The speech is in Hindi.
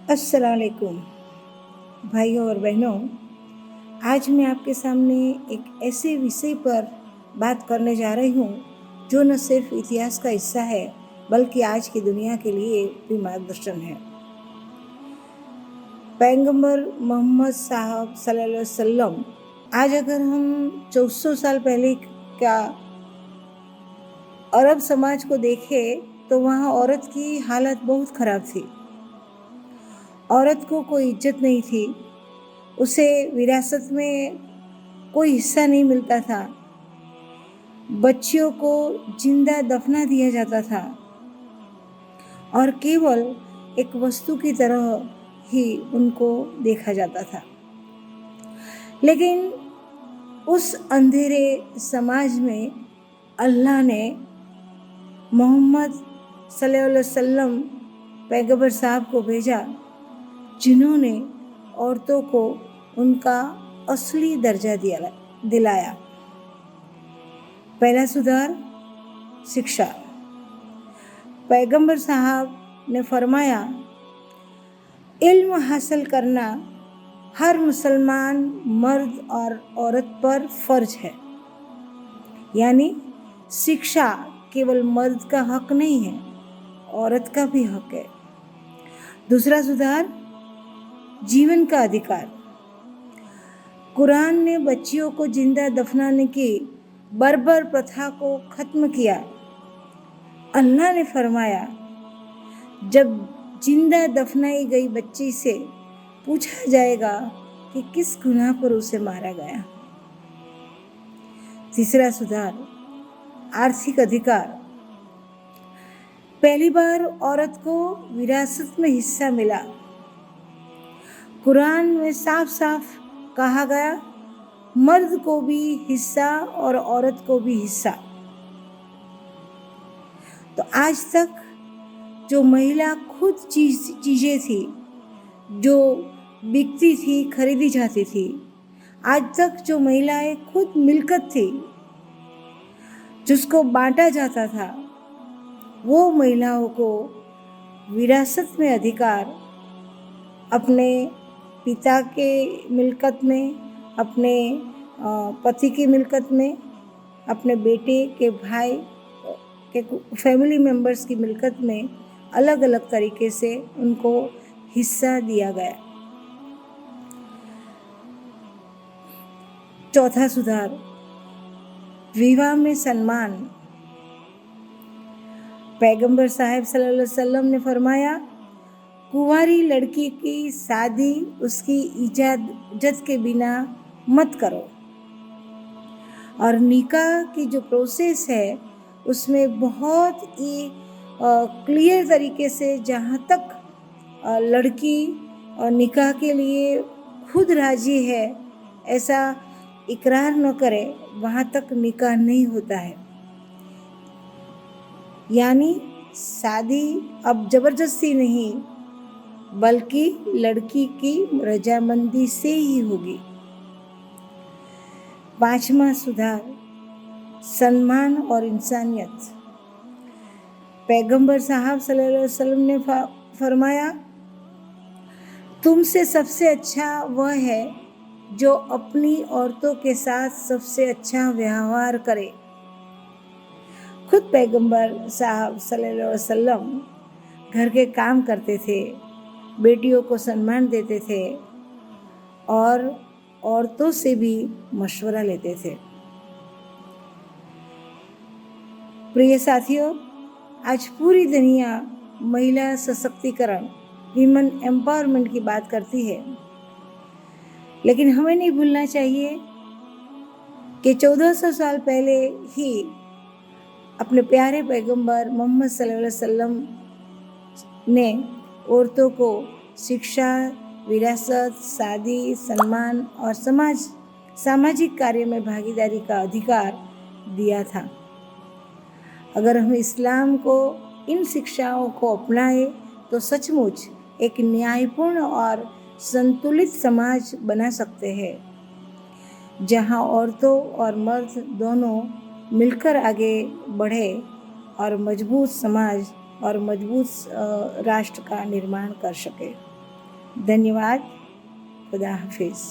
अस्सलाम वालेकुम भाइयों और बहनों। आज मैं आपके सामने एक ऐसे विषय पर बात करने जा रही हूँ जो न सिर्फ इतिहास का हिस्सा है बल्कि आज की दुनिया के लिए भी मार्गदर्शन है। पैगंबर मोहम्मद साहब सल्लल्लाहु अलैहि वसल्लम। आज अगर हम 1400 साल पहले का अरब समाज को देखें तो वहाँ औरत की हालत बहुत ख़राब थी। औरत को कोई इज्जत नहीं थी, उसे विरासत में कोई हिस्सा नहीं मिलता था, बच्चियों को जिंदा दफना दिया जाता था और केवल एक वस्तु की तरह ही उनको देखा जाता था। लेकिन उस अंधेरे समाज में अल्लाह ने मोहम्मद सल्लल्लाहु अलैहि वसल्लम पैगंबर साहब को भेजा, जिन्होंने औरतों को उनका असली दर्जा दिलाया। पहला सुधार, शिक्षा। पैगंबर साहब ने फरमाया, इल्म हासिल करना हर मुसलमान मर्द और औरत पर फर्ज है। यानी शिक्षा केवल मर्द का हक नहीं है, औरत का भी हक है। दूसरा सुधार, जीवन का अधिकार। कुरान ने बच्चियों को जिंदा दफनाने की बर्बर प्रथा को खत्म किया। अल्लाह ने फरमाया, जब जिंदा दफनाई गई बच्ची से पूछा जाएगा कि किस गुनाह पर उसे मारा गया। तीसरा सुधार, आर्थिक अधिकार। पहली बार औरत को विरासत में हिस्सा मिला। कुरान में साफ साफ कहा गया, मर्द को भी हिस्सा और औरत को भी हिस्सा। तो आज तक जो महिला खुद चीज़ें थी, जो बिकती थी, खरीदी जाती थी, आज तक जो महिलाएं खुद मिल्कत थी, जिसको बांटा जाता था, वो महिलाओं को विरासत में अधिकार अपने पिता के मिल्कत में, अपने पति की मिल्कत में, अपने बेटे के भाई के फैमिली मेंबर्स की मिल्कत में अलग अलग तरीके से उनको हिस्सा दिया गया। चौथा सुधार, विवाह में सम्मान। पैगंबर साहब सल्लल्लाहु अलैहि वसल्लम ने फरमाया, कुंवारी लड़की की शादी उसकी इजाज़त के बिना मत करो। और निकाह की जो प्रोसेस है उसमें बहुत ही क्लियर तरीके से, जहाँ तक लड़की निकाह के लिए खुद राजी है, ऐसा इकरार न करे, वहाँ तक निकाह नहीं होता है। यानी शादी अब ज़बरदस्ती नहीं, बल्कि लड़की की रजामंदी से ही होगी। पांचवा सुधार, सम्मान और इंसानियत। पैगंबर साहब सल्लल्लाहु अलैहि वसल्लम ने फरमाया, तुमसे सबसे अच्छा वह है जो अपनी औरतों के साथ सबसे अच्छा व्यवहार करे। खुद पैगंबर साहब सल्लल्लाहु अलैहि वसल्लम घर के काम करते थे, बेटियों को सम्मान देते थे और औरतों से भी मशवरा लेते थे। प्रिय साथियों, आज पूरी दुनिया महिला सशक्तिकरण, विमेन एम्पावरमेंट की बात करती है, लेकिन हमें नहीं भूलना चाहिए कि 1400 साल पहले ही अपने प्यारे पैगंबर मोहम्मद सल्लल्लाहु अलैहि वसल्लम ने औरतों को शिक्षा, विरासत, शादी, सम्मान और सामाजिक कार्य में भागीदारी का अधिकार दिया था। अगर हम इस्लाम को, इन शिक्षाओं को अपनाएं तो सचमुच एक न्यायपूर्ण और संतुलित समाज बना सकते हैं, जहां औरतों और मर्द दोनों मिलकर आगे बढ़े और मजबूत समाज और मजबूत राष्ट्र का निर्माण कर सके। धन्यवाद। खुदा हाफिज़।